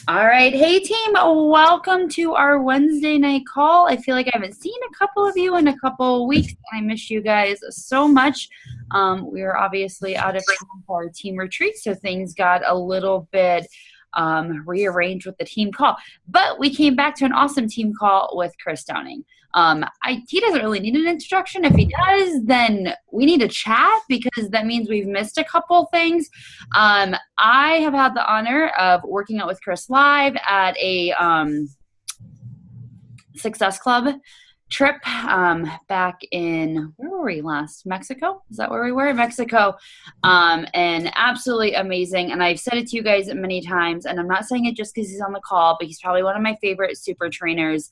All right. Hey, team. Welcome to our Wednesday night call. I feel like I haven't seen a couple of you in a couple of weeks. I miss you guys so much. We were obviously out of town for our team retreat, so things got a little bit rearranged with the team call. But we came back to an awesome team call with Chris Downing. He doesn't really need an introduction. If he does, then we need to chat because that means we've missed a couple things. I have had the honor of working out with Chris live at a Success Club trip back in, where were we last? Mexico? Is that where we were? Mexico. And absolutely amazing. And I've said it to you guys many times, and I'm not saying it just because he's on the call, but he's probably one of my favorite super trainers.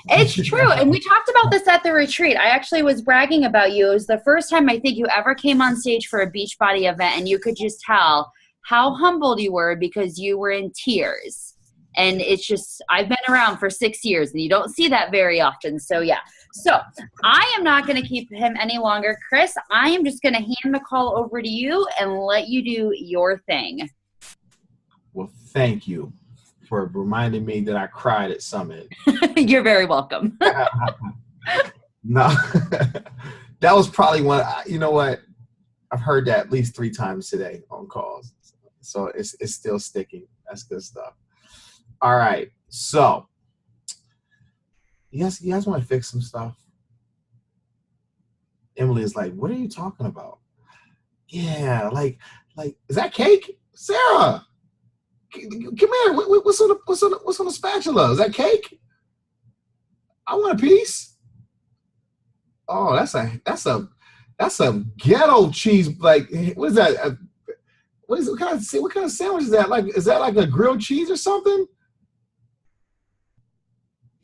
It's true. And we talked about this at the retreat. I actually was bragging about you. It was the first time I think you ever came on stage for a Beachbody event, and you could just tell how humbled you were because you were in tears. And it's just, I've been around for 6 years and you don't see that very often. So yeah. So I am not going to keep him any longer. Chris, I am just going to hand the call over to you and let you do your thing. Well, thank you for reminding me that I cried at Summit. You're very welcome. No, that was probably one, you know what? I've heard that at least 3 times today on calls. So it's still sticking. That's good stuff. All right, so you guys want to fix some stuff? Emily is like, what are you talking about? Yeah, like, is that cake? Sarah, come here. What's on the spatula? Is that cake? I want a piece. Oh, that's a ghetto cheese. Like, what is that? What kind of sandwich is that? Like, is that like a grilled cheese or something?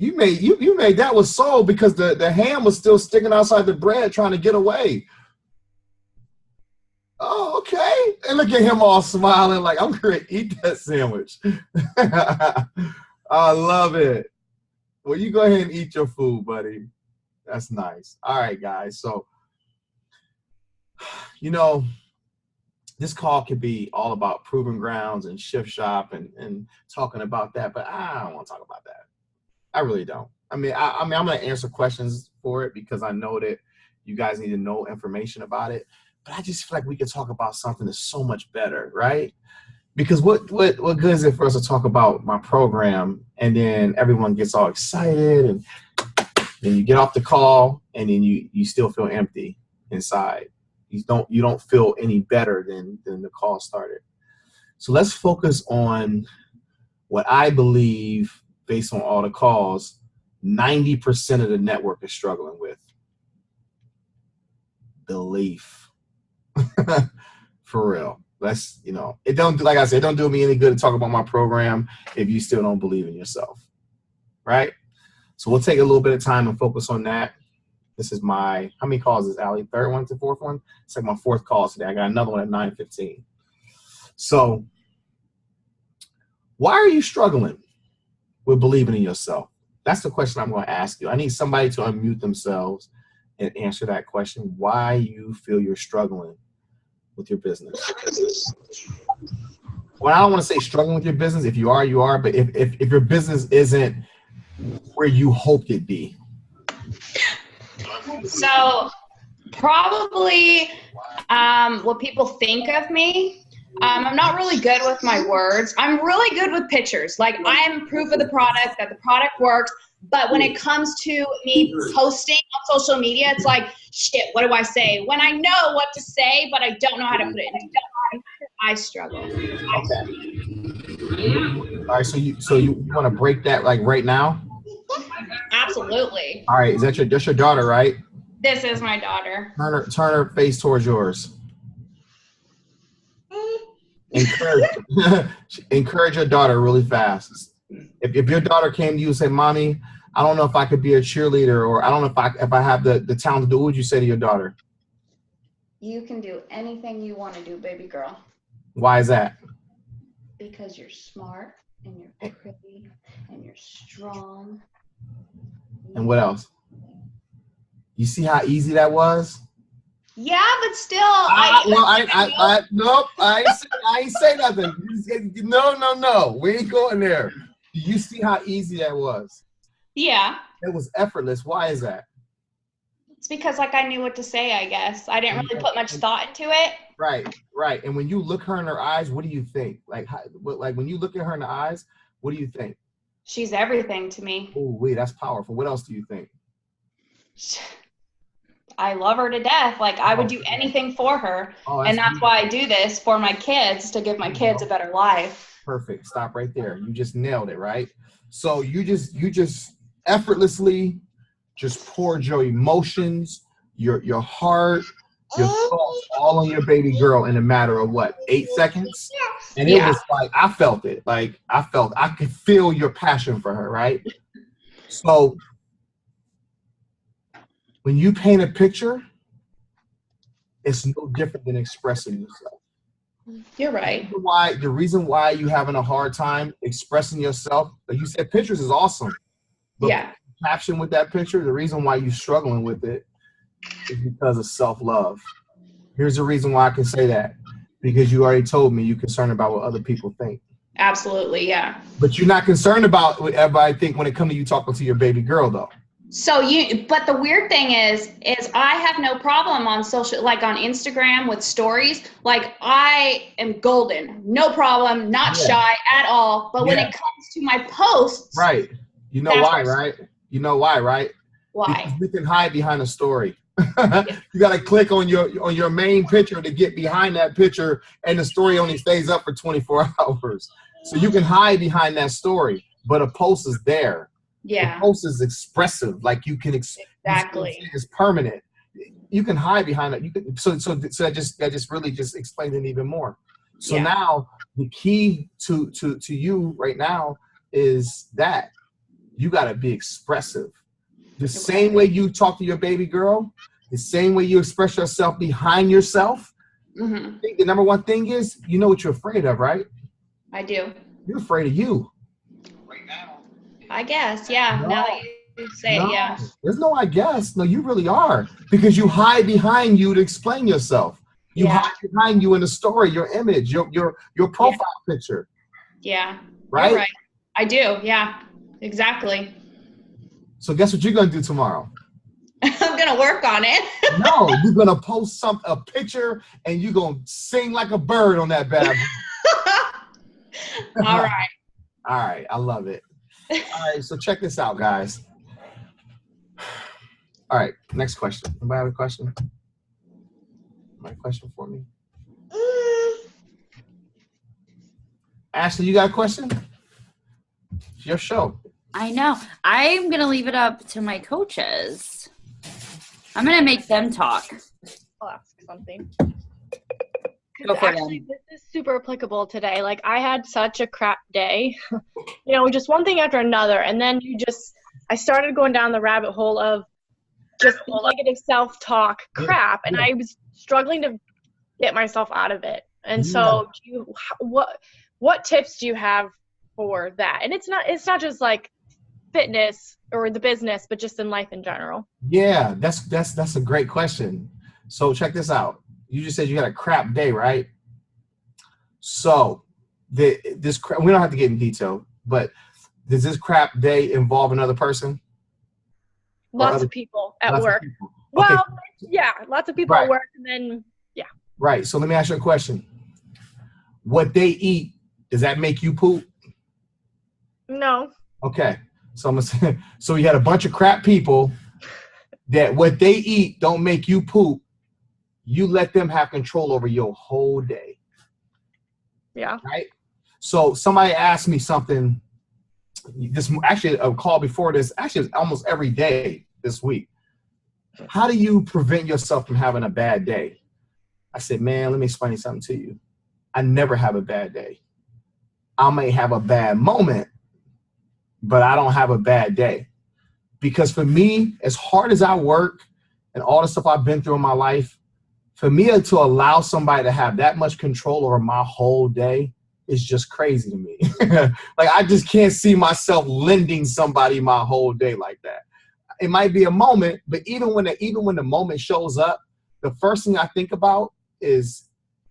You made that was sold because the ham was still sticking outside the bread trying to get away. Oh, okay. And look at him all smiling like, I'm going to eat that sandwich. I love it. Well, you go ahead and eat your food, buddy. That's nice. All right, guys. So, this call could be all about proving grounds and shift shop and talking about that, but I don't want to talk about that. I really don't. I mean, I'm going to answer questions for it because I know that you guys need to know information about it. But I just feel like we could talk about something that's so much better, right? Because what good is it for us to talk about my program and then everyone gets all excited and then you get off the call and then you still feel empty inside. You don't feel any better than the call started. So let's focus on what I believe, based on all the calls, 90% of the network is struggling with. Belief. For real. Let's, it don't, like I said, it don't do me any good to talk about my program if you still don't believe in yourself. Right? So we'll take a little bit of time and focus on that. This is how many calls is Allie? Third one to fourth one? It's like my 4th call today. I got another one at 9:15. So why are you struggling with believing in yourself? That's the question I'm going to ask you. I need somebody to unmute themselves and answer that question. Why you feel you're struggling with your business? Well, I don't want to say struggling with your business. If you are, you are. But if your business isn't where you hoped it'd be. So probably what people think of me. I'm not really good with my words. I'm really good with pictures. Like, I am proof of the product, that the product works. But when it comes to me posting on social media, it's like, shit, what do I say? When I know what to say, but I don't know how to put it in. I struggle. Okay. All right, so you want to break that like right now? Absolutely. All right, that's your daughter, right? This is my daughter. Turn her face towards yours. Encourage your daughter really fast. If your daughter came to you and said, "Mommy, I don't know if I could be a cheerleader, or I don't know if I have the talent to do," what would you say to your daughter? You can do anything you want to do, baby girl. Why is that? Because you're smart and you're pretty and you're strong. And what else? You see how easy that was? Yeah, but still, nope. I ain't say nothing. No. We ain't going there. Do you see how easy that was? Yeah. It was effortless. Why is that? It's because like I knew what to say, I guess. I didn't really put much thought into it. Right. And when you look her in her eyes, what do you think? Like when you look at her in the eyes, what do you think? She's everything to me. Oh, wait, that's powerful. What else do you think? I love her to death. Like I would do anything for her. And that's why I do this for my kids, to give my kids a better life. Perfect. Stop right there. You just nailed it, right? So you just effortlessly just poured your emotions, your heart, your thoughts all on your baby girl in a matter of what, 8 seconds? And it was like, I felt it. Like I could feel your passion for her, right? So when you paint a picture, it's no different than expressing yourself. You're right. The reason why you're having a hard time expressing yourself, like you said, pictures is awesome. But caption with that picture, the reason why you're struggling with it is because of self-love. Here's the reason why I can say that. Because you already told me you're concerned about what other people think. Absolutely, yeah. But you're not concerned about what everybody think when it comes to you talking to your baby girl, though. But the weird thing is I have no problem on social, like on Instagram with stories. Like I am golden, no problem, not shy at all. But when it comes to my posts, right? You know why, right? You know why, right? Why? Because we can hide behind a story. You got to click on your main picture to get behind that picture, and the story only stays up for 24 hours. So you can hide behind that story, but a post is there. Yeah. The post is expressive, like you can exactly. It's permanent. You can hide behind it. You can so that just really just explains it even more. So now the key to you right now is that you got to be expressive. The same way you talk to your baby girl, the same way you express yourself behind yourself. Mm-hmm. I think the number one thing is, you know what you're afraid of, right? I do. You're afraid of you. Right now. I guess, yeah. Now that you say it, yeah. There's no I guess. No, you really are. Because you hide behind you to explain yourself. You hide behind you in the story, your image, your profile picture. Yeah. Right? You're right. I do, yeah. Exactly. So guess what you're going to do tomorrow? I'm going to work on it. No, you're going to post a picture and you're going to sing like a bird on that bad boy. All right. All right. I love it. All right. So check this out, guys. All right. Next question. Anybody have a question? My question for me? Ashley, you got a question? It's your show. I know. I'm going to leave it up to my coaches. I'm going to make them talk. I'll ask something. Go for Actually, this is super applicable today. Like, I had such a crap day. You know, just one thing after another. And then I started going down the rabbit hole of just negative self-talk crap. And I was struggling to get myself out of it. And so what tips do you have for that? And it's not just like fitness or the business, but just in life in general. Yeah, that's a great question. So check this out. You just said you had a crap day, right? So we don't have to get in detail, but does this crap day involve another person? Lots of people at work. Okay. Well, yeah, lots of people at work, and then Right. So let me ask you a question. What they eat, does that make you poop? No. Okay. So I'm gonna say, so you had a bunch of crap people that what they eat don't make you poop. You let them have control over your whole day. Yeah. Right. So somebody asked me something. Actually, a call before this. Actually, it's almost every day this week. How do you prevent yourself from having a bad day? I said, man, let me explain something to you. I never have a bad day. I may have a bad moment, but I don't have a bad day. Because for me, as hard as I work and all the stuff I've been through in my life, for me to allow somebody to have that much control over my whole day is just crazy to me. Like, I just can't see myself lending somebody my whole day like that. It might be a moment, but even when the moment shows up, the first thing I think about is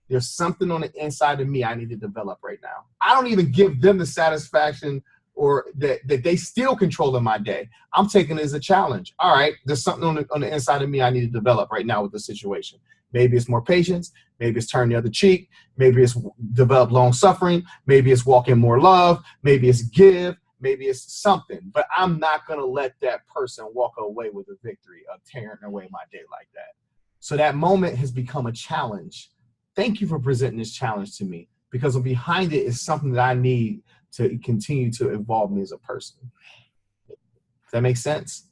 there's something on the inside of me I need to develop right now. I don't even give them the satisfaction or that they still controlling my day. I'm taking it as a challenge. All right, there's something on the inside of me I need to develop right now with the situation. Maybe it's more patience. Maybe it's turn the other cheek. Maybe it's develop long suffering. Maybe it's walk in more love. Maybe it's give. Maybe it's something. But I'm not going to let that person walk away with a victory of tearing away my day like that. So that moment has become a challenge. Thank you for presenting this challenge to me, because behind it is something that I need to continue to evolve me as a person. Does that make sense?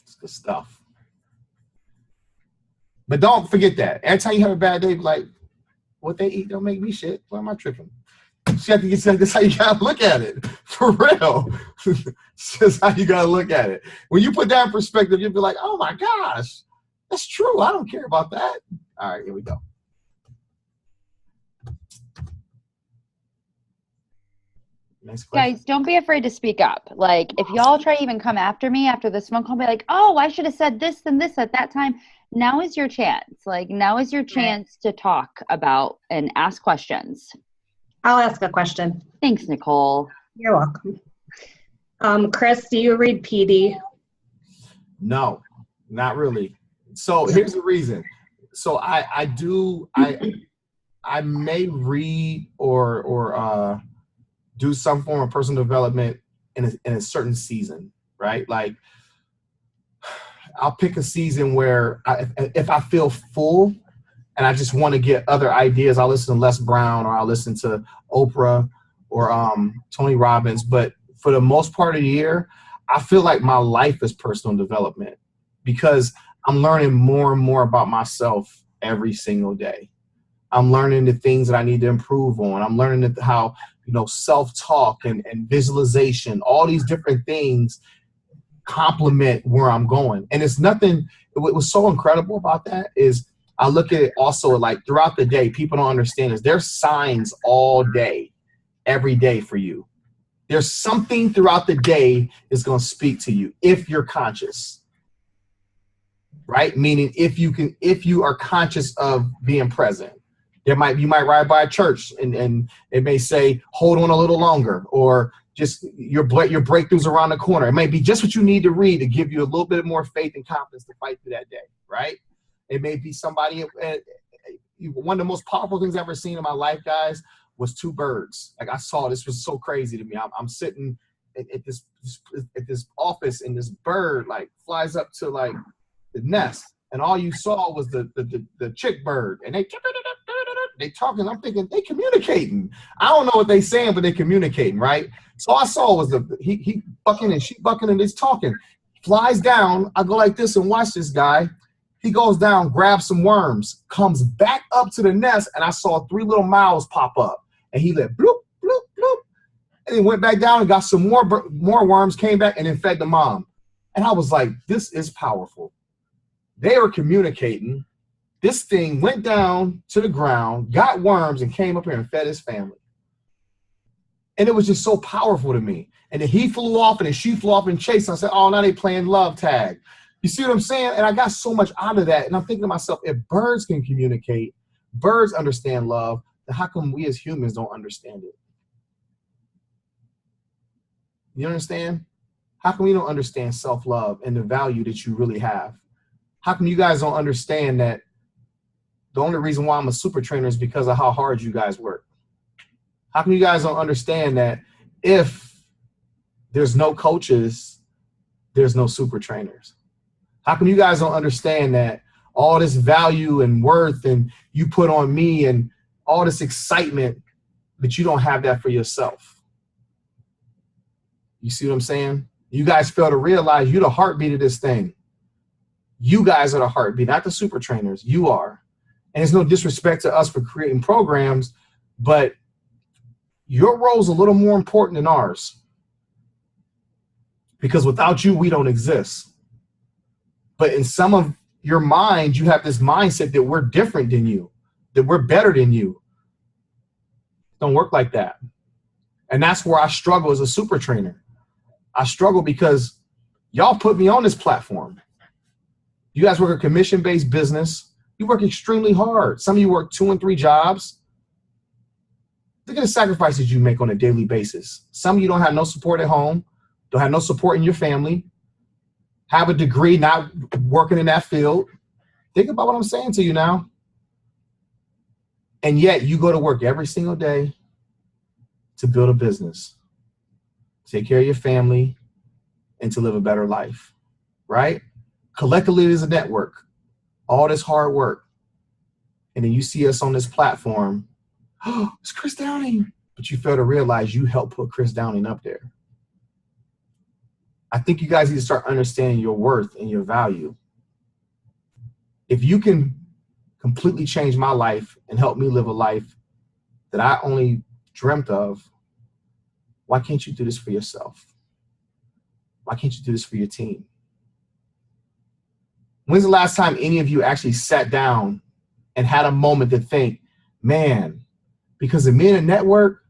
It's good stuff. But don't forget that. Every time you have a bad day, like, what they eat don't make me shit. Why am I tripping? That's how you gotta look at it. For real. It's just how you gotta look at it. When you put that in perspective, you'll be like, oh my gosh, that's true. I don't care about that. All right, here we go. Guys, don't be afraid to speak up. Like, if y'all try to even come after me after this phone call, be like, oh, I should have said this and this at that time. Now is your chance. Like, now is your chance to talk about and ask questions. I'll ask a question. Thanks, Nicole. You're welcome. Chris, do you read PD? No, not really. So here's the reason. So I may read or do some form of personal development in a certain season, right? Like, I'll pick a season where if I feel full and I just want to get other ideas, I'll listen to Les Brown or I'll listen to Oprah or Tony Robbins. But for the most part of the year, I feel like my life is personal development because I'm learning more and more about myself every single day. I'm learning the things that I need to improve on. I'm learning how, self-talk and visualization, all these different things complement where I'm going. And it's nothing, what was so incredible about that is I look at it also like throughout the day, people don't understand is there's signs all day, every day for you. There's something throughout the day is going to speak to you if you're conscious, right? Meaning if you are conscious of being present. You might ride by a church and it may say, hold on a little longer, or just your breakthroughs around the corner. It may be just what you need to read to give you a little bit more faith and confidence to fight through that day, right? It may be somebody, one of the most powerful things I've ever seen in my life, guys, was two birds. Like I saw, this was so crazy to me. I'm sitting at this office and this bird like flies up to like the nest and all you saw was the chick bird and they talking. I'm thinking they communicating. I don't know what they saying, but they communicating, right? So all I saw was he bucking and she bucking and it's talking. Flies down. I go like this and watch this guy. He goes down, grabs some worms, comes back up to the nest, and I saw 3 little mouths pop up. And he let bloop, bloop, bloop. And he went back down and got some more worms, came back, and then fed the mom. And I was like, this is powerful. They were communicating. This thing went down to the ground, got worms, and came up here and fed his family. And it was just so powerful to me. And then he flew off, and then she flew off and chased. And I said, oh, now they playing love tag. You see what I'm saying? And I got so much out of that. And I'm thinking to myself, if birds can communicate, birds understand love, then how come we as humans don't understand it? You understand? How come we don't understand self-love and the value that you really have? How come you guys don't understand that the only reason why I'm a super trainer is because of how hard you guys work? How come you guys don't understand that if there's no coaches, there's no super trainers? How come you guys don't understand that all this value and worth and you put on me and all this excitement, but you don't have that for yourself? You see what I'm saying? You guys fail to realize you're the heartbeat of this thing. You guys are the heartbeat, not the super trainers. You are. And it's no disrespect to us for creating programs, but your role is a little more important than ours. Because without you, we don't exist. But in some of your mind, you have this mindset that we're different than you, that we're better than you. Don't work like that. And that's where I struggle as a super trainer. I struggle because y'all put me on this platform. You guys work a commission-based business. You work extremely hard. Some of you work 2 and 3 jobs. Look at the sacrifices you make on a daily basis. Some of you don't have no support at home, don't have no support in your family, have a degree, not working in that field. Think about what I'm saying to you now. And yet you go to work every single day to build a business, take care of your family, and to live a better life, right? Collectively, it is a network, all this hard work. And then you see us on this platform, oh, it's Chris Downing. But you fail to realize you helped put Chris Downing up there. I think you guys need to start understanding your worth and your value. If you can completely change my life and help me live a life that I only dreamt of, why can't you do this for yourself? Why can't you do this for your team? When's the last time any of you actually sat down and had a moment to think, man, because of me and a network,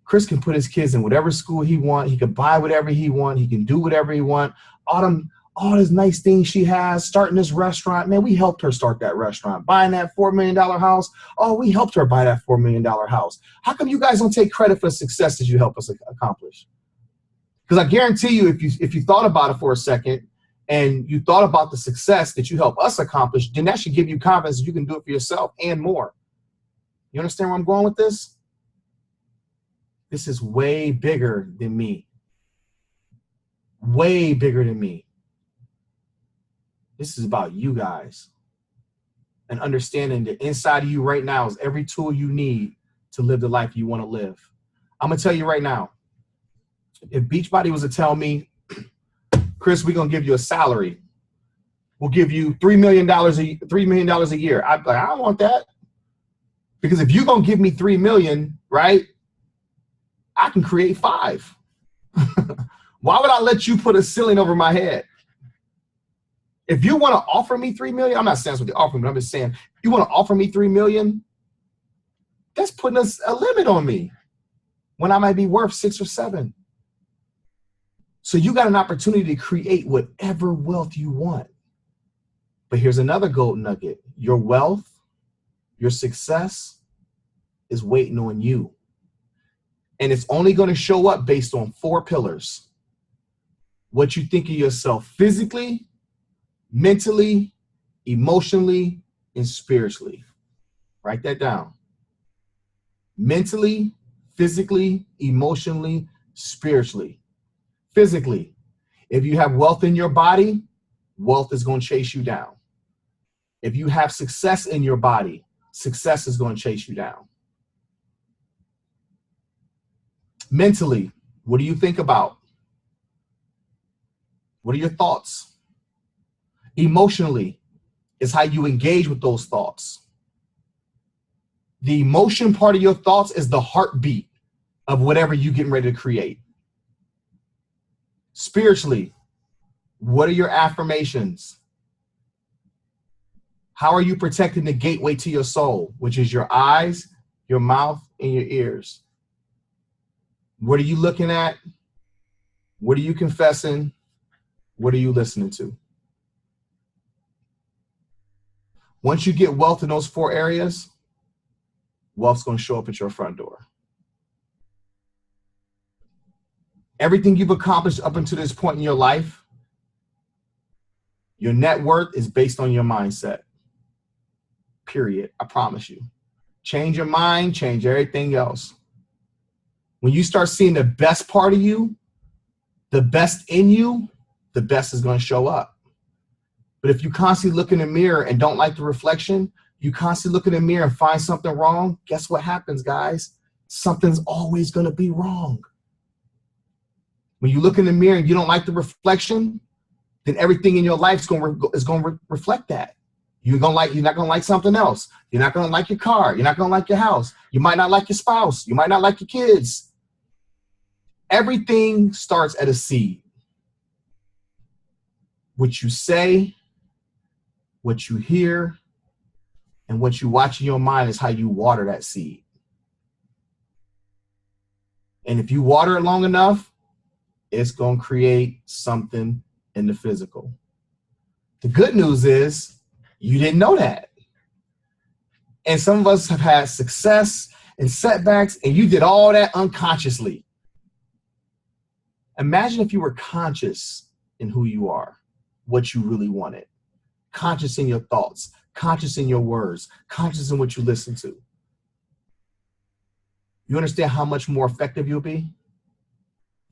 Chris can put his kids in whatever school he wants. He can buy whatever he wants. He can do whatever he wants. All these nice things she has, starting this restaurant. Man, we helped her start that restaurant. Buying that $4 million house. Oh, we helped her buy that $4 million house. How come you guys don't take credit for the success that you help us accomplish? Because I guarantee you, if you thought about it for a second and you thought about the success that you help us accomplish, then that should give you confidence that you can do it for yourself and more. You understand where I'm going with this? This is way bigger than me. Way bigger than me. This is about you guys. And understanding that inside of you right now is every tool you need to live the life you want to live. I'm going to tell you right now, if Beachbody was to tell me, Chris, we're going to give you a salary. We'll give you $3 million a year. I'd be like, I don't want that. Because if you're going to give me $3 million, right, I can create 5. Why would I let you put a ceiling over my head? If you want to offer me $3 million, I'm not saying that's what they're offering, but I'm just saying, if you want to offer me $3 million, that's putting a limit on me when I might be worth 6 or 7. So you got an opportunity to create whatever wealth you want. But here's another gold nugget. Your wealth, your success is waiting on you. And it's only going to show up based on 4 pillars. What you think of yourself physically, mentally, emotionally, and spiritually. Write that down. Mentally, physically, emotionally, spiritually. Physically, if you have wealth in your body, wealth is going to chase you down. If you have success in your body, success is going to chase you down. Mentally, what do you think about? What are your thoughts? Emotionally is how you engage with those thoughts. The emotion part of your thoughts is the heartbeat of whatever you're getting ready to create. Spiritually, what are your affirmations? How are you protecting the gateway to your soul, which is your eyes, your mouth, and your ears? What are you looking at? What are you confessing? What are you listening to? Once you get wealth in those 4 areas, wealth's going to show up at your front door. Everything you've accomplished up until this point in your life, your net worth is based on your mindset. Period. I promise you. Change your mind, change everything else. When you start seeing the best part of you, the best in you, the best is going to show up. But if you constantly look in the mirror and don't like the reflection, you constantly look in the mirror and find something wrong, guess what happens, guys? Something's always going to be wrong. When you look in the mirror and you don't like the reflection, then everything in your life is going to reflect that. You're not going to like something else. You're not going to like your car. You're not going to like your house. You might not like your spouse. You might not like your kids. Everything starts at a seed. What you say, what you hear, and what you watch in your mind is how you water that seed. And if you water it long enough, it's going to create something in the physical. The good news is you didn't know that. And some of us have had success and setbacks, and you did all that unconsciously. Imagine if you were conscious in who you are, what you really wanted, conscious in your thoughts, conscious in your words, conscious in what you listen to. You understand how much more effective you'll be?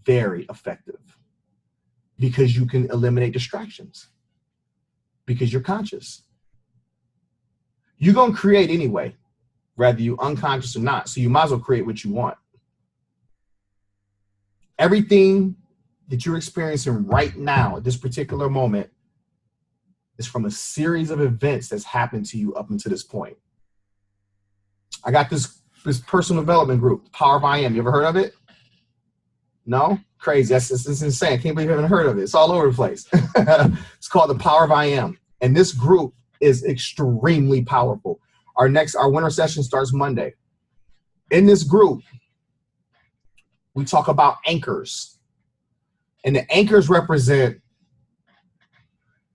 Very effective. Because you can eliminate distractions. Because you're conscious. You're going to create anyway, whether you're unconscious or not. So you might as well create what you want. Everything that you're experiencing right now at this particular moment is from a series of events that's happened to you up until this point. I got this personal development group, Power of I Am. You ever heard of it? No? Crazy. That's insane. I can't believe you haven't heard of it. It's all over the place. It's called the Power of I Am. And this group is extremely powerful. Our winter session starts Monday. In this group, we talk about anchors. And the anchors represent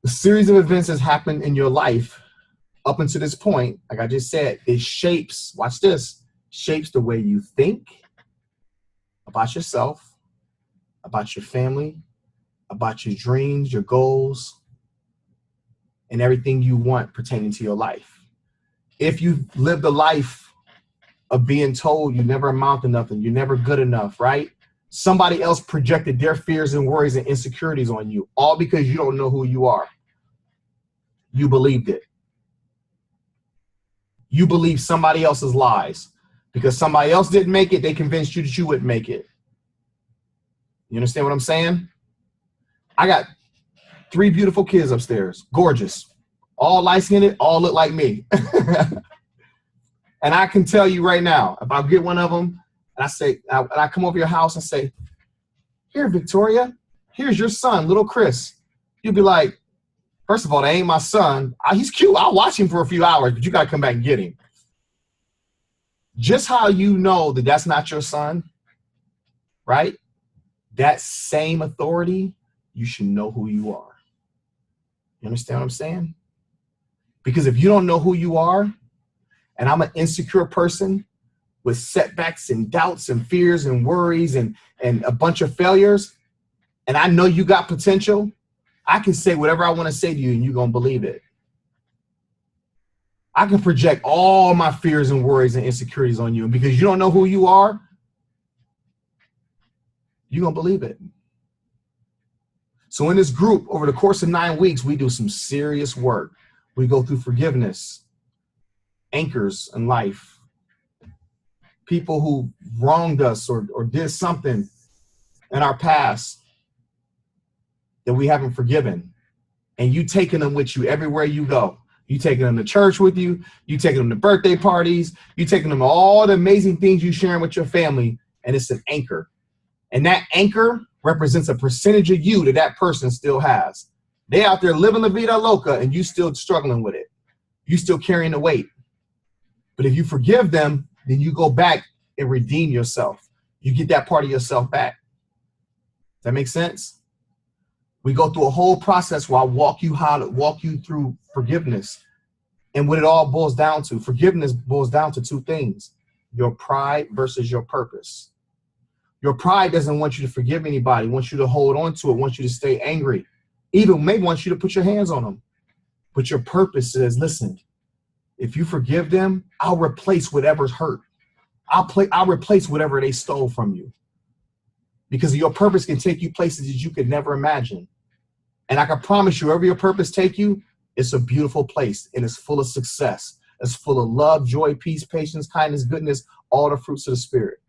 the series of events that's happened in your life up until this point. Like I just said, it shapes, watch this, shapes the way you think about yourself, about your family, about your dreams, your goals, and everything you want pertaining to your life. If you lived a life of being told you never amount to nothing, you're never good enough, right? Somebody else projected their fears and worries and insecurities on you, all because you don't know who you are. You believed it. You believed somebody else's lies. Because somebody else didn't make it, they convinced you that you wouldn't make it. You understand what I'm saying? I got 3 beautiful kids upstairs, gorgeous, all light-skinned, all look like me. And I can tell you right now, if I get one of them, and I come over your house and say, here, Victoria, here's your son, little Chris. You'll be like, first of all, that ain't my son. He's cute. I'll watch him for a few hours, but you got to come back and get him. Just how you know that that's not your son, right? That same authority, you should know who you are. You understand what I'm saying? Because if you don't know who you are, and I'm an insecure person with setbacks and doubts and fears and worries and a bunch of failures, and I know you got potential, I can say whatever I want to say to you and you're going to believe it. I can project all my fears and worries and insecurities on you. And because you don't know who you are, you're going to believe it. So in this group, over the course of 9 weeks, we do some serious work. We go through forgiveness, anchors in life, people who wronged us or did something in our past that we haven't forgiven. And you taking them with you everywhere you go. You taking them to church with you. You taking them to birthday parties. You taking them to all the amazing things you sharing with your family. And it's an anchor. And that anchor represents a percentage of you that person still has. They out there living la vida loca and you still struggling with it. You still carrying the weight. But if you forgive them, then you go back and redeem yourself. You get that part of yourself back. Does that make sense? We go through a whole process where I walk you through forgiveness. And what it all boils down to, forgiveness boils down to 2 things: your pride versus your purpose. Your pride doesn't want you to forgive anybody, wants you to hold on to it, wants you to stay angry, even maybe wants you to put your hands on them. But your purpose says, listen, if you forgive them, I'll replace whatever's hurt. I'll replace whatever they stole from you. Because your purpose can take you places that you could never imagine. And I can promise you, wherever your purpose take you, it's a beautiful place and it's full of success. It's full of love, joy, peace, patience, kindness, goodness, all the fruits of the Spirit.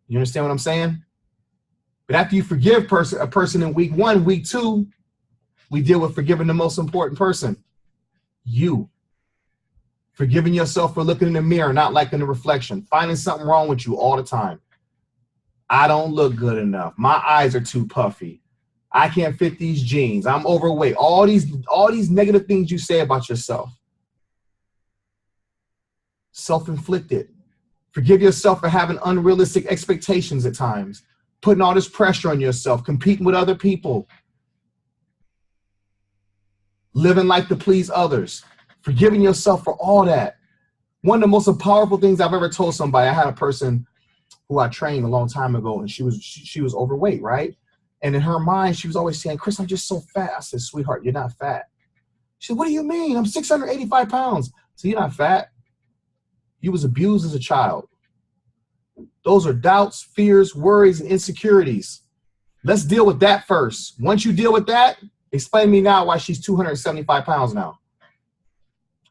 You understand what I'm saying? But after you forgive a person in week 1, week 2, we deal with forgiving the most important person, you. Forgiving yourself for looking in the mirror, not liking the reflection, finding something wrong with you all the time. I don't look good enough. My eyes are too puffy. I can't fit these jeans. I'm overweight. All these negative things you say about yourself. Self-inflicted. Forgive yourself for having unrealistic expectations at times, putting all this pressure on yourself, competing with other people. living life to please others, forgiving yourself for all that. One of the most powerful things I've ever told somebody, I had a person who I trained a long time ago, and she was overweight, right? And in her mind, she was always saying, Chris, I'm just so fat. I said, sweetheart, you're not fat. She said, what do you mean? I'm 685 pounds. So you're not fat. You was abused as a child. Those are doubts, fears, worries, and insecurities. Let's deal with that first. Once you deal with that, explain to me now why she's 275 pounds now.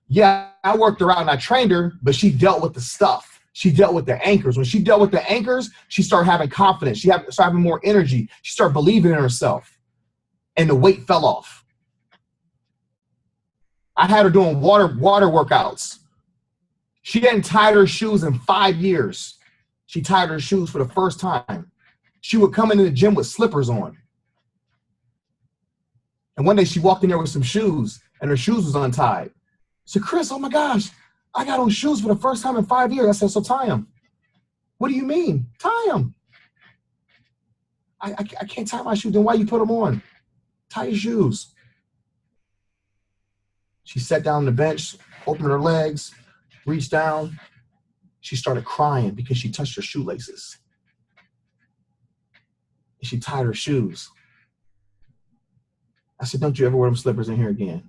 Yeah, I worked her out and I trained her, but she dealt with the stuff. She dealt with the anchors. When she dealt with the anchors, she started having confidence. She started having more energy. She started believing in herself. And the weight fell off. I had her doing water workouts. She hadn't tied her shoes in 5 years. She tied her shoes for the first time. She would come into the gym with slippers on. And one day she walked in there with some shoes and her shoes was untied. So Chris, oh my gosh, I got on shoes for the first time in 5 years. I said, so tie them. What do you mean? Tie them. I can't tie my shoes. Then why you put them on? Tie your shoes. She sat down on the bench, opened her legs, reached down. She started crying because she touched her shoelaces. She tied her shoes. I said, don't you ever wear them slippers in here again.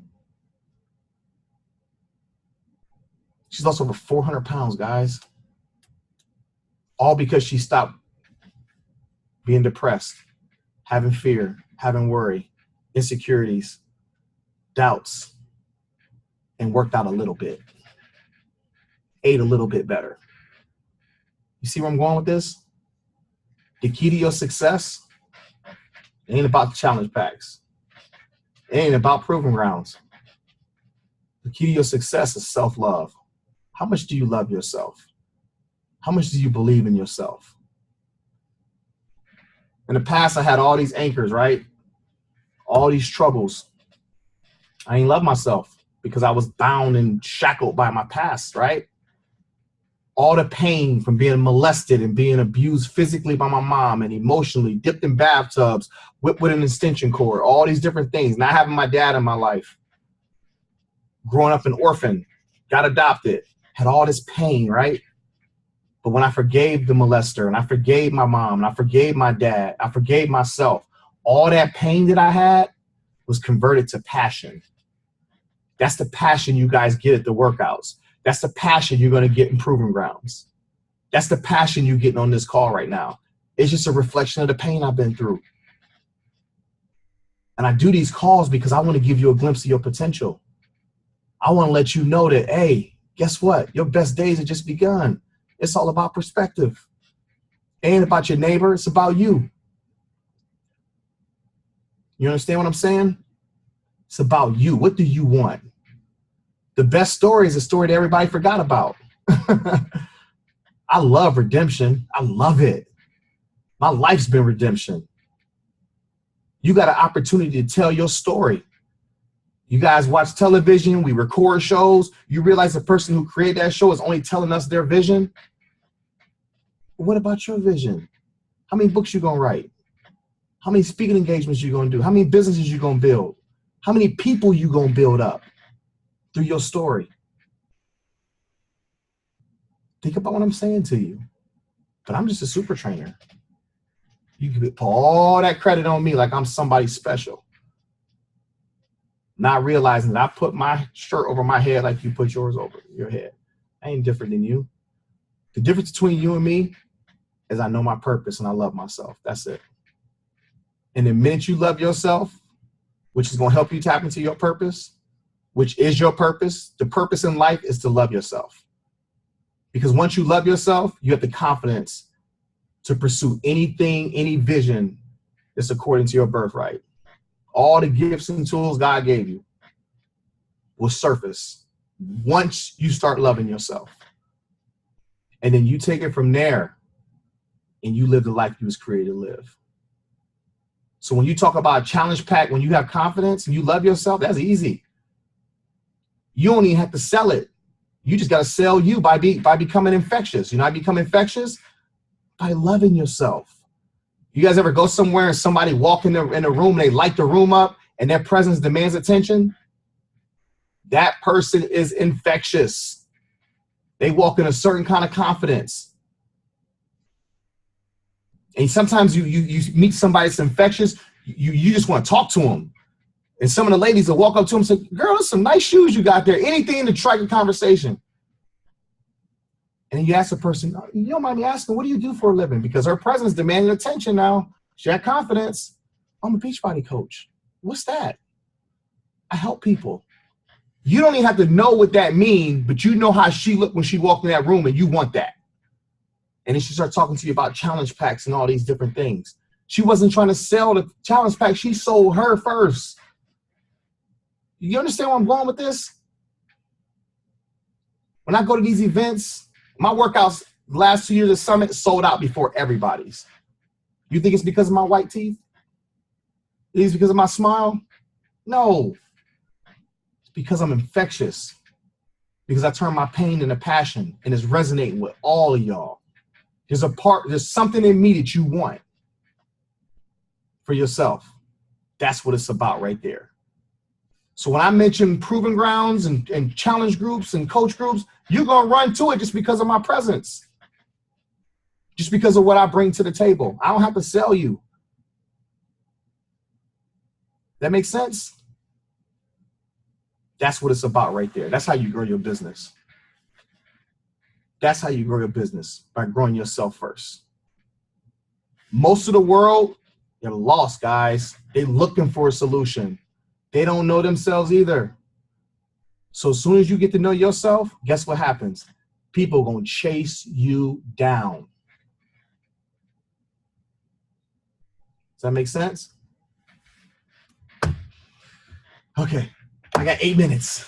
She's lost over 400 pounds, guys. All because she stopped being depressed, having fear, having worry, insecurities, doubts, and worked out a little bit. Ate a little bit better. You see where I'm going with this? The key to your success, it ain't about the challenge packs. It ain't about proving grounds. The key to your success is self-love. How much do you love yourself? How much do you believe in yourself? In the past, I had all these anchors, right? All these troubles. I ain't love myself because I was bound and shackled by my past, right? All the pain from being molested and being abused physically by my mom and emotionally, dipped in bathtubs, whipped with an extension cord, all these different things, not having my dad in my life, growing up an orphan, got adopted, had all this pain, right? But when I forgave the molester and I forgave my mom and I forgave my dad, I forgave myself, all that pain that I had was converted to passion. That's the passion you guys get at the workouts. That's the passion you're going to get in Proving Grounds. That's the passion you're getting on this call right now. It's just a reflection of the pain I've been through. And I do these calls because I want to give you a glimpse of your potential. I want to let you know that, hey, guess what? Your best days have just begun. It's all about perspective. It ain't about your neighbor. It's about you. You understand what I'm saying? It's about you. What do you want? The best story is a story that everybody forgot about. I love redemption. I love it. My life's been redemption. You got an opportunity to tell your story. You guys watch television, we record shows. You realize the person who created that show is only telling us their vision. What about your vision? How many books you gonna write? How many speaking engagements you gonna do? How many businesses you gonna build? How many people you gonna build up through your story? Think about what I'm saying to you. But I'm just a super trainer. You can put all that credit on me like I'm somebody special. Not realizing that I put my shirt over my head like you put yours over your head. I ain't different than you. The difference between you and me is I know my purpose and I love myself. That's it. And the minute you love yourself, which is going to help you tap into your purpose, which is your purpose, the purpose in life is to love yourself. Because once you love yourself, you have the confidence to pursue anything, any vision that's according to your birthright. All the gifts and tools God gave you will surface once you start loving yourself. And then you take it from there and you live the life you was created to live. So when you talk about a challenge pack, when you have confidence and you love yourself, that's easy. You don't even have to sell it. You just got to sell you by becoming infectious. You know how you become infectious? By loving yourself. You guys ever go somewhere and somebody walk in a room and they light the room up and their presence demands attention? That person is infectious. They walk in a certain kind of confidence. And sometimes you meet somebody that's infectious, you just want to talk to them. And some of the ladies will walk up to them and say, girl, there's some nice shoes you got there. Anything to strike a conversation. And then you ask the person, you don't mind me asking, what do you do for a living? Because her presence demanding attention now. She had confidence. I'm a Beachbody coach. What's that? I help people. You don't even have to know what that means, but you know how she looked when she walked in that room, and you want that. And then she started talking to you about challenge packs and all these different things. She wasn't trying to sell the challenge pack. She sold her first. You understand where I'm going with this? When I go to these events, my workouts the last 2 years of Summit sold out before everybody's. You think it's because of my white teeth? It's because of my smile? No. It's because I'm infectious. Because I turn my pain into passion, and it's resonating with all of y'all. There's something in me that you want for yourself. That's what it's about right there. So when I mention proving grounds and challenge groups and coach groups, you're going to run to it just because of my presence. Just because of what I bring to the table. I don't have to sell you. That makes sense? That's what it's about right there. That's how you grow your business. That's how you grow your business, by growing yourself first. Most of the world, they're lost, guys. They're looking for a solution. They don't know themselves either. So as soon as you get to know yourself, guess what happens? People are going to chase you down. Does that make sense? Okay, I got 8 minutes.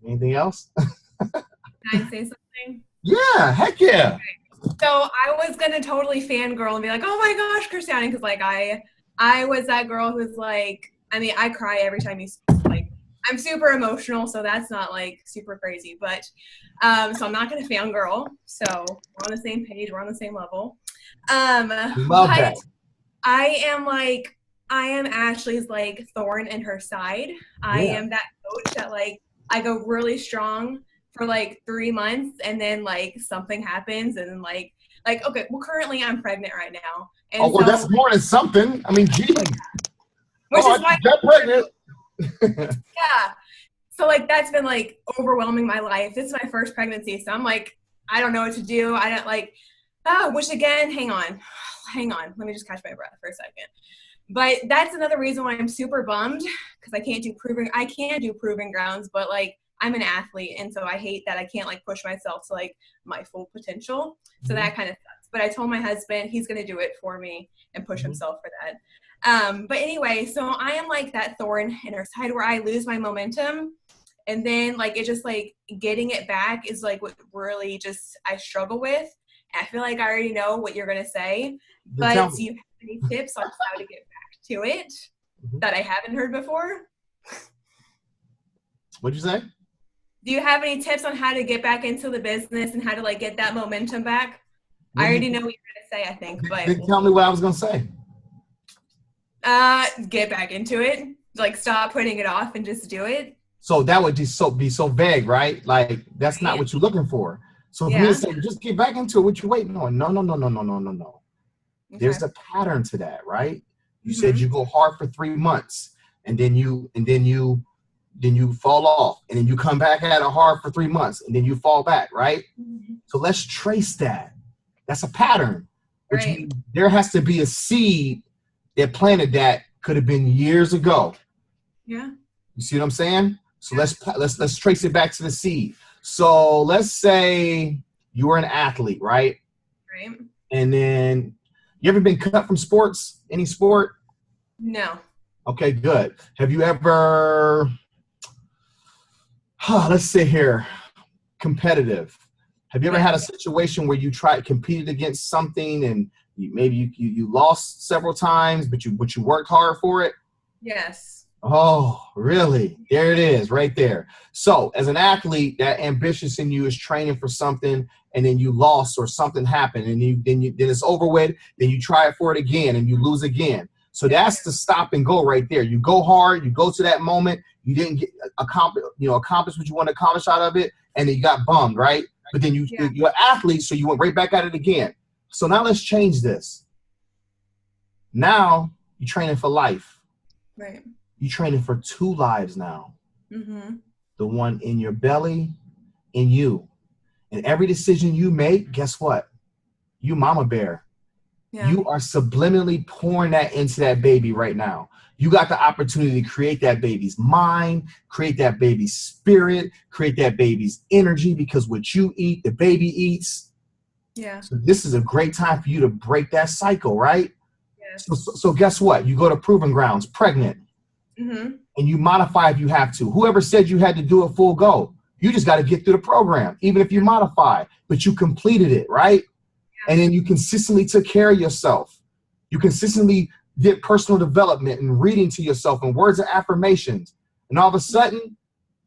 Anything else? Can I say something? Yeah, heck yeah. Okay. So I was gonna totally fangirl and be like, "Oh my gosh, Christiane," because like I was that girl who's like, I mean, I cry every time you speak. Like, I'm super emotional, so that's not like super crazy. But so I'm not gonna fangirl. So we're on the same page. We're on the same level. Love that. I am Ashley's like thorn in her side. I am that coach that like I go really strong for like 3 months, and then like something happens, and then like okay, well currently I'm pregnant right now. And oh well, so, that's more than something. I mean, gee. Which is why I'm pregnant. Yeah. So like that's been like overwhelming my life. This is my first pregnancy, so I'm like, I don't know what to do. I don't like which again, hang on. Let me just catch my breath for a second. But that's another reason why I'm super bummed, because I can do proving grounds, but like I'm an athlete, and so I hate that I can't like push myself to like my full potential. So that kind of sucks. But I told my husband he's going to do it for me and push himself for that. But anyway, so I am like that thorn in her side where I lose my momentum, and then like it just like getting it back is like what really just I struggle with. And I feel like I already know what you're going to say, but do you have any tips on how to get back to it that I haven't heard before? What'd you say? Do you have any tips on how to get back into the business and how to like get that momentum back? I already know what you're gonna say, I think, but then tell me what I was gonna say. Get back into it. Like stop putting it off and just do it. So that would just be so vague, right? Like that's not what you're looking for. So if you say just get back into it, what you waiting on? No. Okay. There's a pattern to that, right? You said you go hard for 3 months, and then you fall off, and then you come back at it hard for 3 months, and then you fall back, right? So let's trace that. That's a pattern. Which means there has to be a seed that planted that could have been years ago. Yeah. You see what I'm saying? So let's trace it back to the seed. So let's say you were an athlete, right? Right. And then you ever been cut from sports? Any sport? No. Okay, good. Have you ever, let's say here, competitive. Have you ever had a situation where you competed against something and maybe you lost several times, but you worked hard for it? Yes. Oh, really? There it is right there. So as an athlete, that ambitious in you is training for something, and then you lost or something happened, and then it's over with, then you try it for it again and you lose again. So that's the stop and go right there. You go hard, you go to that moment, you didn't get accomplish what you want to accomplish out of it, and then you got bummed, right? But then you're an athlete, so you went right back at it again. So now let's change this. Now you're training for life. Right. You're training for 2 lives now. Mm-hmm. The one in your belly, in you. And every decision you make, guess what? You mama bear. Yeah. You are subliminally pouring that into that baby right now. You got the opportunity to create that baby's mind, create that baby's spirit, create that baby's energy, because what you eat, the baby eats. Yeah. So this is a great time for you to break that cycle, right? Yes. So guess what? You go to Proving Grounds, pregnant, Mm-hmm. and you modify if you have to. Whoever said you had to do it full go, you just got to get through the program, even if you modify, but you completed it, right? And then you consistently took care of yourself. You consistently did personal development and reading to yourself and words of affirmations. And all of a sudden,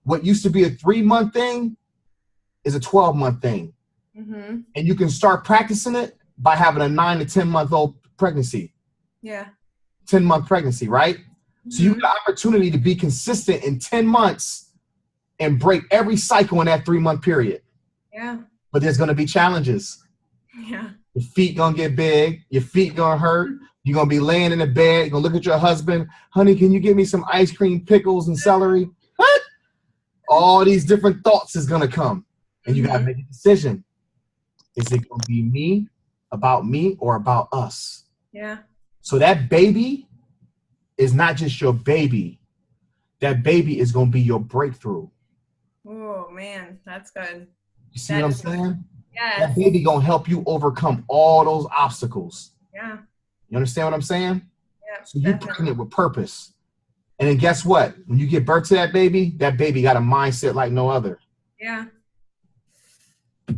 what used to be a 3-month thing is a 12-month thing. Mm-hmm. And you can start practicing it by having a 9 to 10-month-old pregnancy. Yeah. 10-month pregnancy, right? Mm-hmm. So you have the opportunity to be consistent in 10 months and break every cycle in that 3-month period. Yeah. But there's going to be challenges. Yeah. Your feet going to get big. Your feet going to hurt. You're going to be laying in the bed. You're going to look at your husband. Honey, can you give me some ice cream, pickles, and celery? What? All these different thoughts is going to come. And you got to make a decision. Is it going to be me, about me, or about us? Yeah. So that baby is not just your baby. That baby is going to be your breakthrough. Oh, man. That's good. You see what I'm saying? Yeah. That baby going to help you overcome all those obstacles. Yeah. You understand what I'm saying? Yeah. So you're pregnant with purpose. And then guess what? When you give birth to that baby got a mindset like no other. Yeah.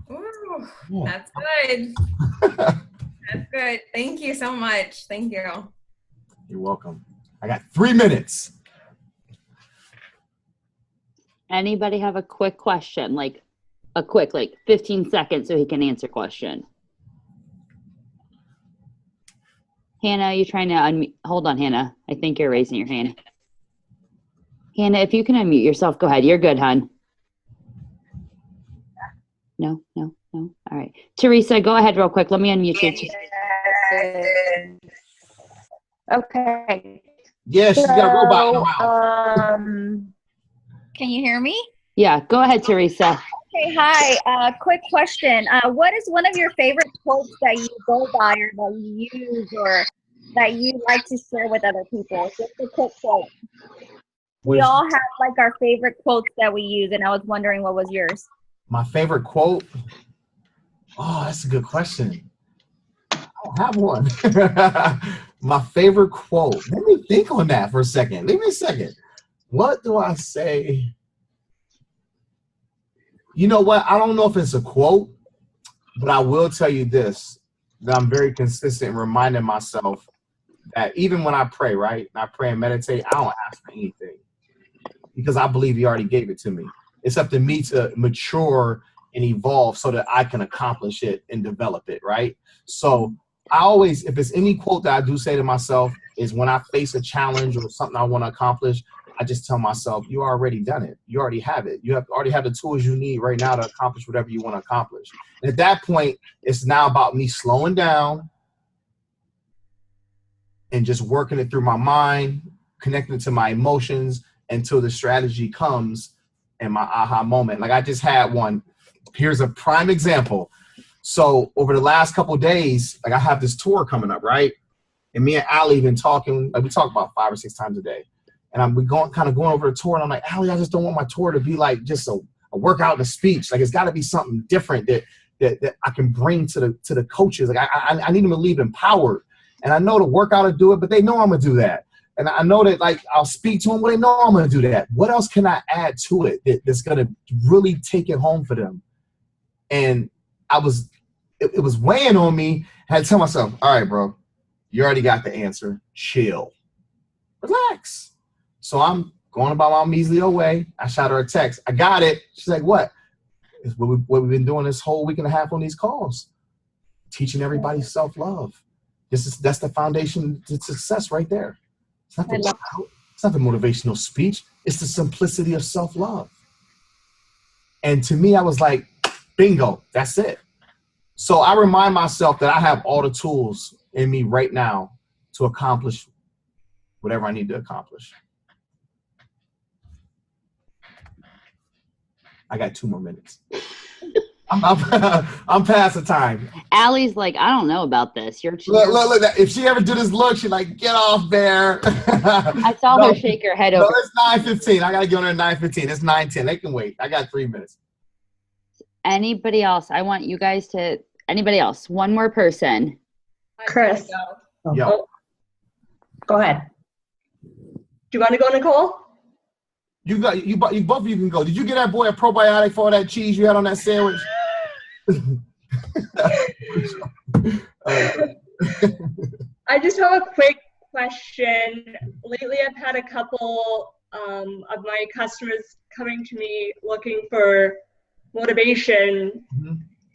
Ooh, Yeah. that's good. That's good. Thank you so much. Thank you. You're welcome. I got 3 minutes. Anybody have a quick question? Like a quick, 15 seconds so he can answer question. Hannah, you trying to unmute? Hold on, Hannah. I think you're raising your hand. Hannah, if you can unmute yourself, go ahead. You're good, hon. No. All right. Teresa, go ahead real quick. Let me unmute you. Okay. Yeah, she's got a robot in her mouth. Can you hear me? Yeah, go ahead, Teresa. Okay, hi. Quick question. What is one of your favorite quotes that you go by or that you use or that you like to share with other people? Just a quick quote. We all have our favorite quotes that we use, and I was wondering what was yours. My favorite quote? Oh, that's a good question. I don't have one. My favorite quote. Let me think on that for a second. Leave me a second. What do I say? You know what? I don't know if it's a quote, but I will tell you this, that I'm very consistent in reminding myself that even when I pray, right? And I pray and meditate, I don't ask for anything because I believe he already gave it to me. It's up to me to mature and evolve so that I can accomplish it and develop it, right? So I always, if it's any quote that I do say to myself, is when I face a challenge or something I want to accomplish, I just tell myself, you already done it. You already have it. You already have the tools you need right now to accomplish whatever you want to accomplish. And at that point, it's now about me slowing down and just working it through my mind, connecting it to my emotions until the strategy comes and my aha moment. Like I just had one. Here's a prime example. So over the last couple of days, like I have this tour coming up, right? And me and Allie been talking, like we talk about 5 or 6 times a day. And I'm going over the tour, and I'm like, Allie, I just don't want my tour to be like just a workout and a speech. Like it's got to be something different that I can bring to the coaches. Like I need them to leave empowered. And I know the workout to do it, but they know I'm gonna do that. And I know that like I'll speak to them, well, they know I'm gonna do that. What else can I add to it that's gonna really take it home for them? And it was weighing on me. I had to tell myself, all right, bro, you already got the answer. Chill, relax. So I'm going about my measly old way. I shot her a text. I got it. She's like, what? It's what we've been doing this whole week and a half on these calls. Teaching everybody self-love. That's the foundation to success right there. It's not the motivational speech. It's the simplicity of self-love. And to me, I was like, bingo, that's it. So I remind myself that I have all the tools in me right now to accomplish whatever I need to accomplish. I got 2 more minutes. I'm past the time. Allie's like, I don't know about this. Look. If she ever do this look, she's like, get off there. I saw her shake her head over. No, it's 9:15. I got to get on there at 9:15. It's 9:10. They can wait. I got 3 minutes. Anybody else? I want you guys to, anybody else? One more person. Chris. Yo. Go ahead. Do you want to go, Nicole? You both of you can go. Did you get that boy a probiotic for all that cheese you had on that sandwich? I just have a quick question. Lately, I've had a couple of my customers coming to me looking for motivation,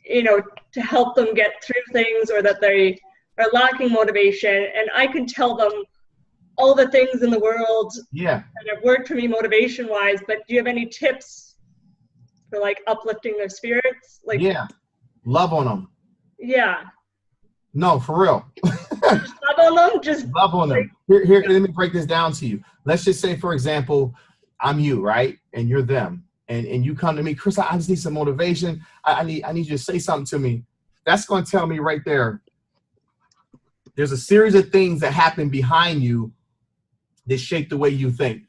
to help them get through things, or that they are lacking motivation. And I can tell them all the things in the world that have worked for me motivation-wise, but do you have any tips for like uplifting their spirits? Like, love on them. Yeah. No, for real. Just love on them. Just love on them. Here, let me break this down to you. Let's just say, for example, I'm you, right, and you're them, and you come to me, Chris. I just need some motivation. I need you to say something to me. That's going to tell me right there. There's a series of things that happen behind you that shape the way you think.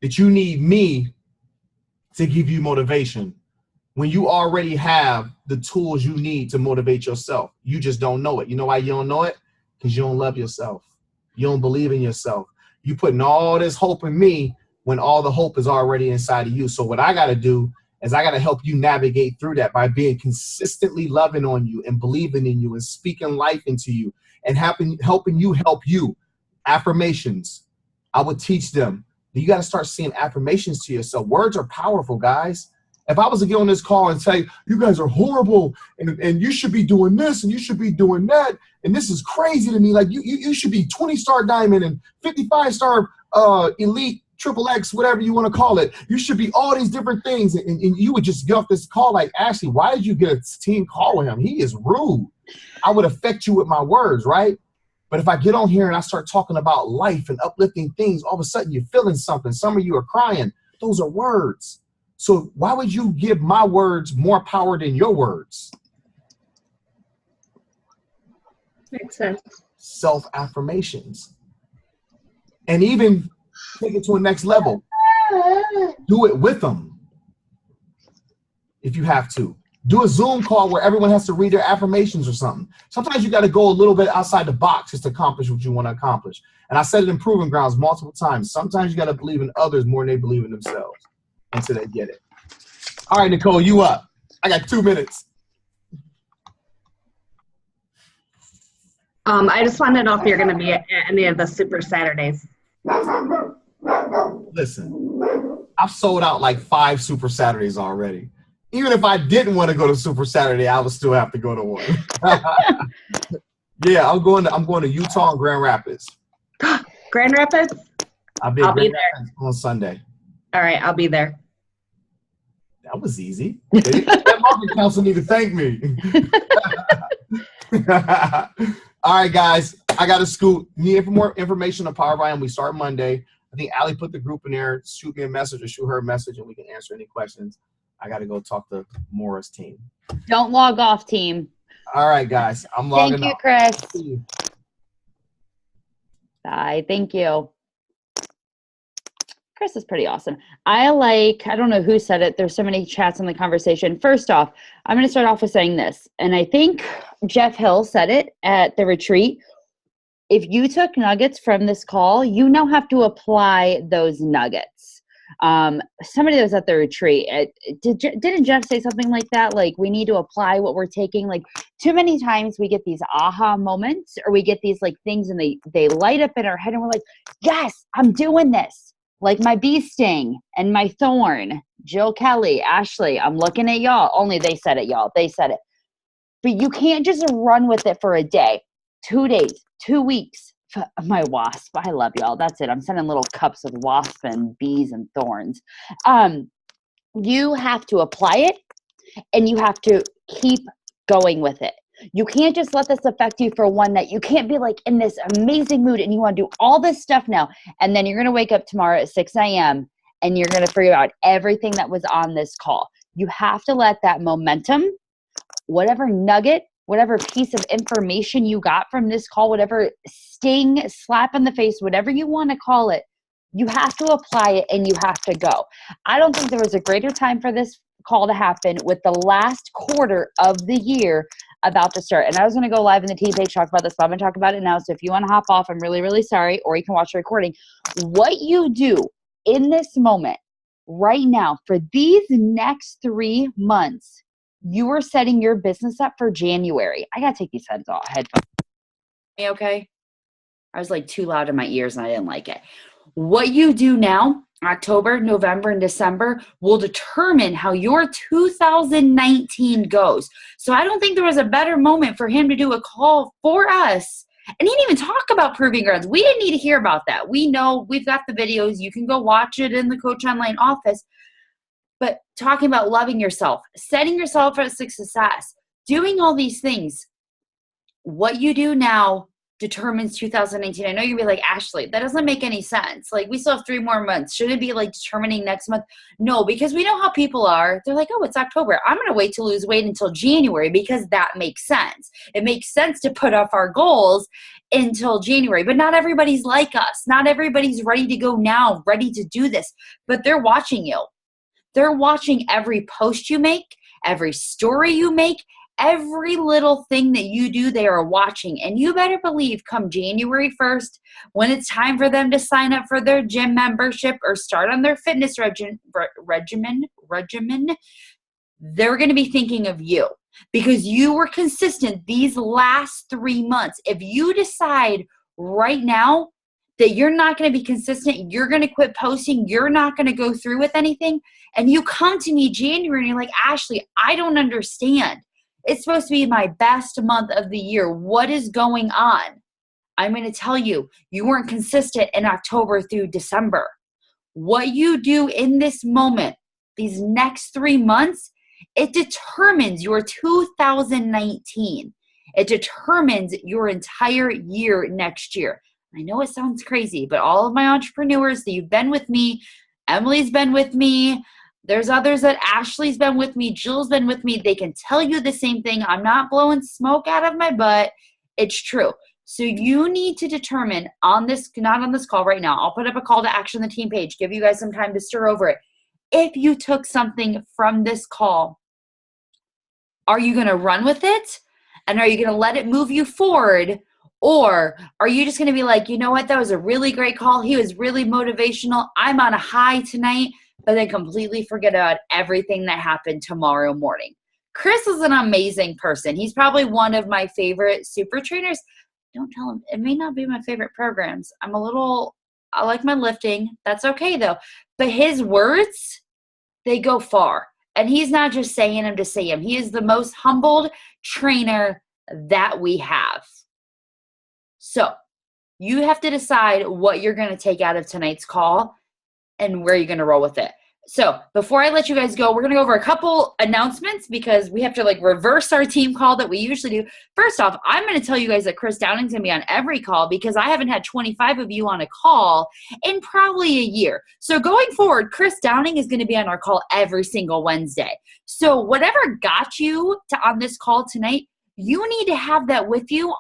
That you need me to give you motivation when you already have the tools you need to motivate yourself. You just don't know it. You know why you don't know it? Because you don't love yourself. You don't believe in yourself. You putting all this hope in me when all the hope is already inside of you. So what I got to do is I got to help you navigate through that by being consistently loving on you and believing in you and speaking life into you and helping you help you. Affirmations. I would teach them. You got to start seeing affirmations to yourself. Words are powerful, guys. If I was to get on this call and say, you guys are horrible and you should be doing this and you should be doing that, and this is crazy to me, like you should be 20-star diamond and 55-star elite XXX, whatever you want to call it. You should be all these different things, and you would just get off this call like, Ashley, why did you get a team call with him? He is rude. I would affect you with my words, right? But if I get on here and I start talking about life and uplifting things, all of a sudden you're feeling something. Some of you are crying. Those are words. So why would you give my words more power than your words? Makes sense. Self-affirmations. And even take it to a next level. Do it with them if you have to. Do a Zoom call where everyone has to read their affirmations or something. Sometimes you got to go a little bit outside the box just to accomplish what you want to accomplish. And I said it in Proving Grounds multiple times. Sometimes you got to believe in others more than they believe in themselves until they get it. All right, Nicole, you up. I got 2 minutes. I just want to know if you're going to be at any of the Super Saturdays. Listen, I've sold out like 5 Super Saturdays already. Even if I didn't want to go to Super Saturday, I would still have to go to one. Yeah, I'm going to Utah and Grand Rapids. Grand Rapids? I'll be there on Sunday. All right, I'll be there. That was easy. That marketing council need to thank me. All right, guys, I got to scoot. Need more information on Power By, we start Monday. I think Allie put the group in there. Shoot me a message or shoot her a message, and we can answer any questions. I got to go talk to Maura's team. Don't log off, team. All right, guys. I'm logging off. Thank you, Chris. Bye. Thank you. Chris is pretty awesome. I don't know who said it. There's so many chats in the conversation. First off, I'm going to start off with saying this. And I think Jeff Hill said it at the retreat. If you took nuggets from this call, you now have to apply those nuggets. Somebody that was at the retreat, didn't Jeff say something like that? Like, we need to apply what we're taking. Like, too many times we get these aha moments, or we get these like things and they light up in our head and we're like, yes, I'm doing this. Like my bee sting and my thorn. Jill Kelly, Ashley, I'm looking at y'all. Only they said it, y'all. They said it. But you can't just run with it for a day. 2 days, 2 weeks. My wasp, I love y'all. That's it. I'm sending little cups of wasp and bees and thorns. You have to apply it and you have to keep going with it. You can't just let this affect you for one night. You can't be like in this amazing mood and you want to do all this stuff now. And then you're going to wake up tomorrow at 6 a.m. and you're going to figure out everything that was on this call. You have to let that momentum, whatever nugget, whatever piece of information you got from this call, whatever sting, slap in the face, whatever you want to call it, you have to apply it and you have to go. I don't think there was a greater time for this call to happen with the last quarter of the year about to start. And I was going to go live in the team page, talk about this, but I'm going to talk about it now. So if you want to hop off, I'm really, really sorry, or you can watch the recording. What you do in this moment right now for these next 3 months, you are setting your business up for January. I got to take these headphones. Okay? I was like too loud in my ears and I didn't like it. What you do now, October, November, and December will determine how your 2019 goes. So I don't think there was a better moment for him to do a call for us. And he didn't even talk about Proving Grounds. We didn't need to hear about that. We know, we've got the videos. You can go watch it in the Coach Online office. But talking about loving yourself, setting yourself up for success, doing all these things, what you do now determines 2019. I know you'll be like, Ashley, that doesn't make any sense. Like, we still have 3 more months. Should it be like determining next month? No, because we know how people are. They're like, oh, it's October. I'm going to wait to lose weight until January because that makes sense. It makes sense to put off our goals until January, but not everybody's like us. Not everybody's ready to go now, ready to do this, but they're watching you. They're watching every post you make, every story you make, every little thing that you do, they are watching. And you better believe come January 1st, when it's time for them to sign up for their gym membership or start on their fitness regimen, they're going to be thinking of you because you were consistent these last 3 months. If you decide right now that you're not going to be consistent, you're going to quit posting, you're not going to go through with anything, and you come to me January and you're like, Ashley, I don't understand. It's supposed to be my best month of the year. What is going on? I'm going to tell you, you weren't consistent in October through December. What you do in this moment, these next 3 months, it determines your 2019. It determines your entire year next year. I know it sounds crazy, but all of my entrepreneurs that you've been with me, Emily's been with me, there's others that Ashley's been with me, Jill's been with me, they can tell you the same thing. I'm not blowing smoke out of my butt. It's true. So you need to determine on this, not on this call right now, I'll put up a call to action on the team page, give you guys some time to stir over it. If you took something from this call, are you going to run with it? And are you going to let it move you forward? Or are you just going to be like, you know what, that was a really great call. He was really motivational. I'm on a high tonight, but then completely forget about everything that happened tomorrow morning. Chris is an amazing person. He's probably one of my favorite super trainers. Don't tell him. It may not be my favorite programs. I like my lifting. That's okay though. But his words, they go far. And he's not just saying them to say them. He is the most humbled trainer that we have. So you have to decide what you're going to take out of tonight's call and where you're going to roll with it. So before I let you guys go, we're going to go over a couple announcements because we have to reverse our team call that we usually do. First off, I'm going to tell you guys that Chris Downing's going to be on every call because I haven't had 25 of you on a call in probably a year. So going forward, Chris Downing is going to be on our call every single Wednesday. So whatever got you on this call tonight, you need to have that with you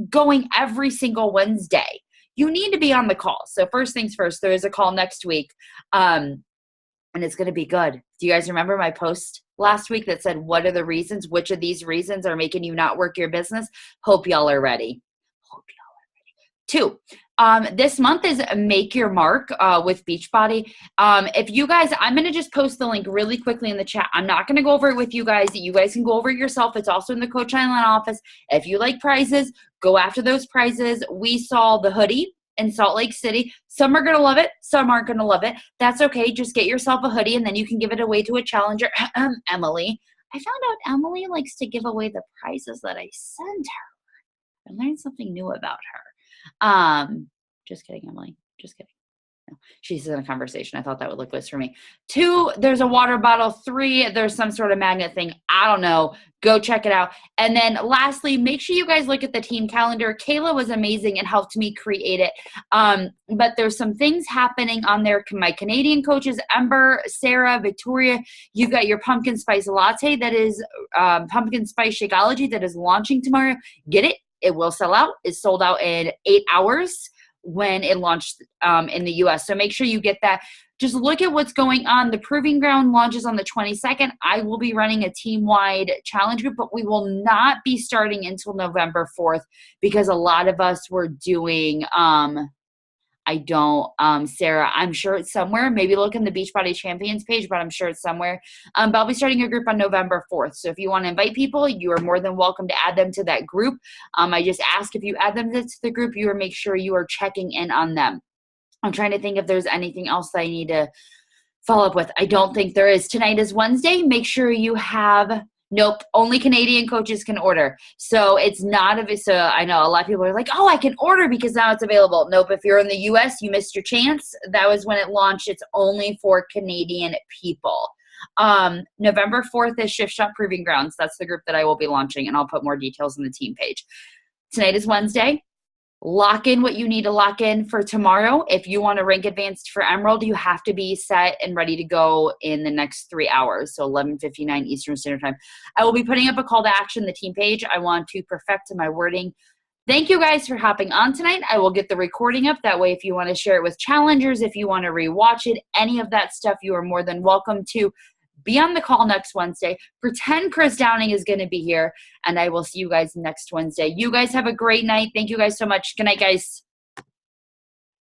going every single Wednesday. You need to be on the call. So first things first, there is a call next week. And it's going to be good. Do you guys remember my post last week that said, what are the reasons? Which of these reasons are making you not work your business? Hope y'all are ready. 2, this month is Make Your Mark with Beachbody. If you guys, I'm going to just post the link really quickly in the chat. I'm not going to go over it with you guys. You guys can go over it yourself. It's also in the Coach Online office. If you like prizes, go after those prizes. We saw the hoodie in Salt Lake City. Some are going to love it. Some aren't going to love it. That's okay. Just get yourself a hoodie and then you can give it away to a challenger. Emily. I found out Emily likes to give away the prizes that I send her. I learned something new about her. Just kidding, Emily. Just kidding. No, she's in a conversation. I thought that would look good for me. 2, there's a water bottle. 3, there's some sort of magnet thing. I don't know. Go check it out. And then lastly, make sure you guys look at the team calendar. Kayla was amazing and helped me create it. But there's some things happening on there. My Canadian coaches, Ember, Sarah, Victoria, you've got your pumpkin spice latte that is pumpkin spice Shakeology that is launching tomorrow. Get it. It will sell out. It's sold out in 8 hours when it launched in the US. So make sure you get that. Just look at what's going on. The Proving Ground launches on the 22nd. I will be running a team-wide challenge group, but we will not be starting until November 4th because a lot of us were doing Sarah, I'm sure it's somewhere. Maybe look in the Beachbody Champions page, but I'm sure it's somewhere. But I'll be starting a group on November 4th. So if you want to invite people, you are more than welcome to add them to that group. I just ask if you add them to the group, you make sure you are checking in on them. I'm trying to think if there's anything else that I need to follow up with. I don't think there is. Tonight is Wednesday. Make sure you have nope, only Canadian coaches can order. So it's not so I know a lot of people are like, oh, I can order because now it's available. Nope, if you're in the US, you missed your chance. That was when it launched. It's only for Canadian people. November 4th is Shift Shop Proving Grounds. That's the group that I will be launching, and I'll put more details on the team page. Tonight is Wednesday. Lock in what you need to lock in for tomorrow. If you want to rank advanced for Emerald, you have to be set and ready to go in the next 3 hours, so 11:59 Eastern Standard Time. I will be putting up a call to action, the team page. I want to perfect my wording. Thank you guys for hopping on tonight. I will get the recording up. That way, if you want to share it with challengers, if you want to rewatch it, any of that stuff, you are more than welcome to. Be on the call next Wednesday. Pretend Chris Downing is going to be here, and I will see you guys next Wednesday. You guys have a great night. Thank you guys so much. Good night, guys.